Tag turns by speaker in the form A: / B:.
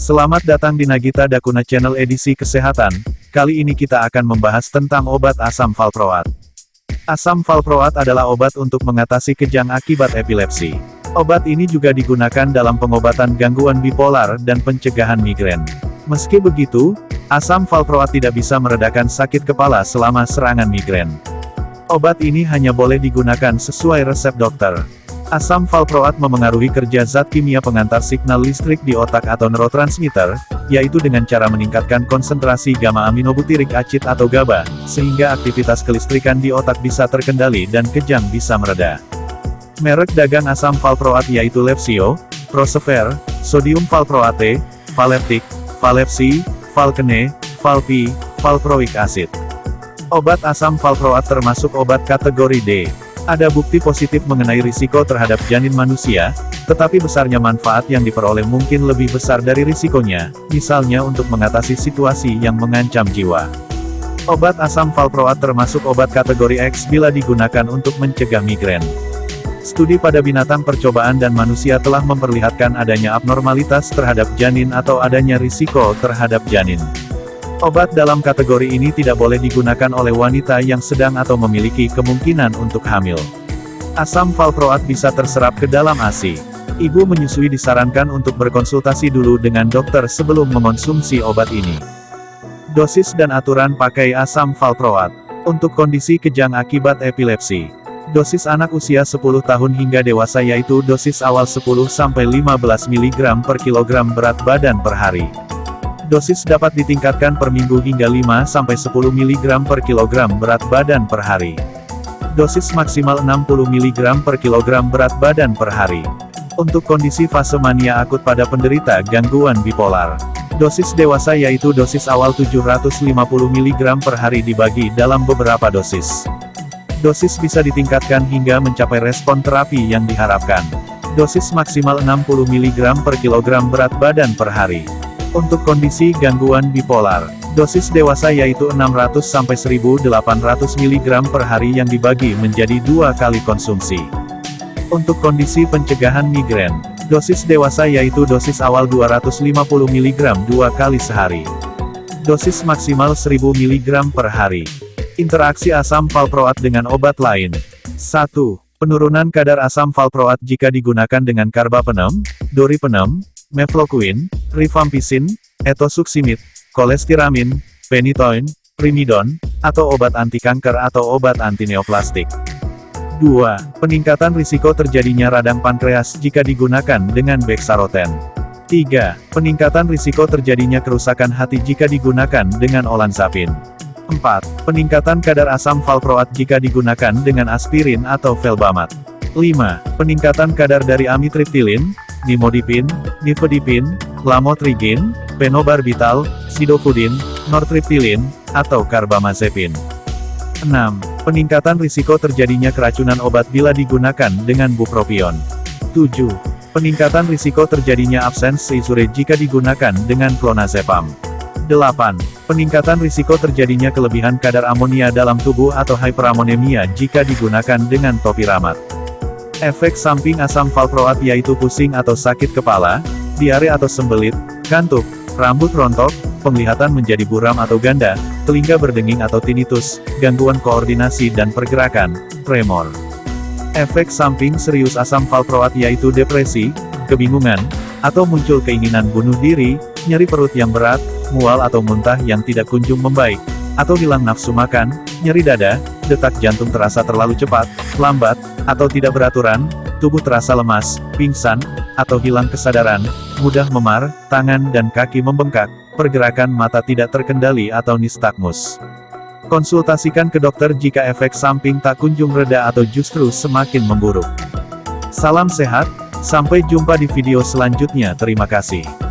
A: Selamat datang di Nagita Dakuna Channel edisi kesehatan. Kali ini kita akan membahas tentang obat asam valproat. Asam valproat adalah obat untuk mengatasi kejang akibat epilepsi. Obat ini juga digunakan dalam pengobatan gangguan bipolar dan pencegahan migrain. Meski begitu, asam valproat tidak bisa meredakan sakit kepala selama serangan migrain. Obat ini hanya boleh digunakan sesuai resep dokter. Asam valproat memengaruhi kerja zat kimia pengantar signal listrik di otak atau neurotransmitter, yaitu dengan cara meningkatkan konsentrasi gamma aminobutyric acid atau GABA, sehingga aktivitas kelistrikan di otak bisa terkendali dan kejang bisa mereda. Merek dagang asam valproat yaitu Levsio, Prosever, Sodium valproate, Valeptic, Valepsi, Valkene, Valpi, Valproic acid. Obat asam valproat termasuk obat kategori D. Ada bukti positif mengenai risiko terhadap janin manusia, tetapi besarnya manfaat yang diperoleh mungkin lebih besar dari risikonya, misalnya untuk mengatasi situasi yang mengancam jiwa. Obat asam valproat termasuk obat kategori X bila digunakan untuk mencegah migrain. Studi pada binatang percobaan dan manusia telah memperlihatkan adanya abnormalitas terhadap janin atau adanya risiko terhadap janin. Obat dalam kategori ini tidak boleh digunakan oleh wanita yang sedang atau memiliki kemungkinan untuk hamil. Asam valproat bisa terserap ke dalam ASI. Ibu menyusui disarankan untuk berkonsultasi dulu dengan dokter sebelum mengonsumsi obat ini. Dosis dan aturan pakai asam valproat. Untuk kondisi kejang akibat epilepsi. Dosis anak usia 10 tahun hingga dewasa yaitu dosis awal 10-15 mg per kilogram berat badan per hari. Dosis dapat ditingkatkan per minggu hingga 5-10 mg per kilogram berat badan per hari. Dosis maksimal 60 mg per kilogram berat badan per hari. Untuk kondisi fase mania akut pada penderita gangguan bipolar. Dosis dewasa yaitu dosis awal 750 mg per hari dibagi dalam beberapa dosis. Dosis bisa ditingkatkan hingga mencapai respon terapi yang diharapkan. Dosis maksimal 60 mg per kilogram berat badan per hari. Untuk kondisi gangguan bipolar, dosis dewasa yaitu 600-1800 mg per hari yang dibagi menjadi 2 kali konsumsi. Untuk kondisi pencegahan migrain, dosis dewasa yaitu dosis awal 250 mg 2 kali sehari. Dosis maksimal 1000 mg per hari. Interaksi asam valproat dengan obat lain. 1. Penurunan kadar asam valproat jika digunakan dengan carbapenem, doripenem, mefloquine, rifampicin, etosuximid, kolestiramin, phenytoin, primidon, atau obat anti kanker atau obat anti neoplastik. 2. Peningkatan risiko terjadinya radang pankreas jika digunakan dengan bexaroten. 3. Peningkatan risiko terjadinya kerusakan hati jika digunakan dengan olanzapine. 4. Peningkatan kadar asam valproat jika digunakan dengan aspirin atau felbamat. 5. Peningkatan kadar dari amitriptilin, nimodipin, nifedipin, lamotrigin, phenobarbital, sidofudin, nortriptilin, atau carbamazepin. 6. Peningkatan risiko terjadinya keracunan obat bila digunakan dengan bupropion. 7. Peningkatan risiko terjadinya absens seizure jika digunakan dengan clonazepam. 8. Peningkatan risiko terjadinya kelebihan kadar amonia dalam tubuh atau hyperamonemia jika digunakan dengan topiramat. Efek samping asam valproat yaitu pusing atau sakit kepala, diare atau sembelit, kantuk, rambut rontok, penglihatan menjadi buram atau ganda, telinga berdenging atau tinnitus, gangguan koordinasi dan pergerakan, tremor. Efek samping serius asam valproat yaitu depresi, kebingungan, atau muncul keinginan bunuh diri, nyeri perut yang berat, mual atau muntah yang tidak kunjung membaik, atau hilang nafsu makan, nyeri dada, detak jantung terasa terlalu cepat, lambat, atau tidak beraturan, tubuh terasa lemas, pingsan, atau hilang kesadaran, mudah memar, tangan dan kaki membengkak, pergerakan mata tidak terkendali atau nistagmus. Konsultasikan ke dokter jika efek samping tak kunjung reda atau justru semakin memburuk. Salam sehat, sampai jumpa di video selanjutnya. Terima kasih.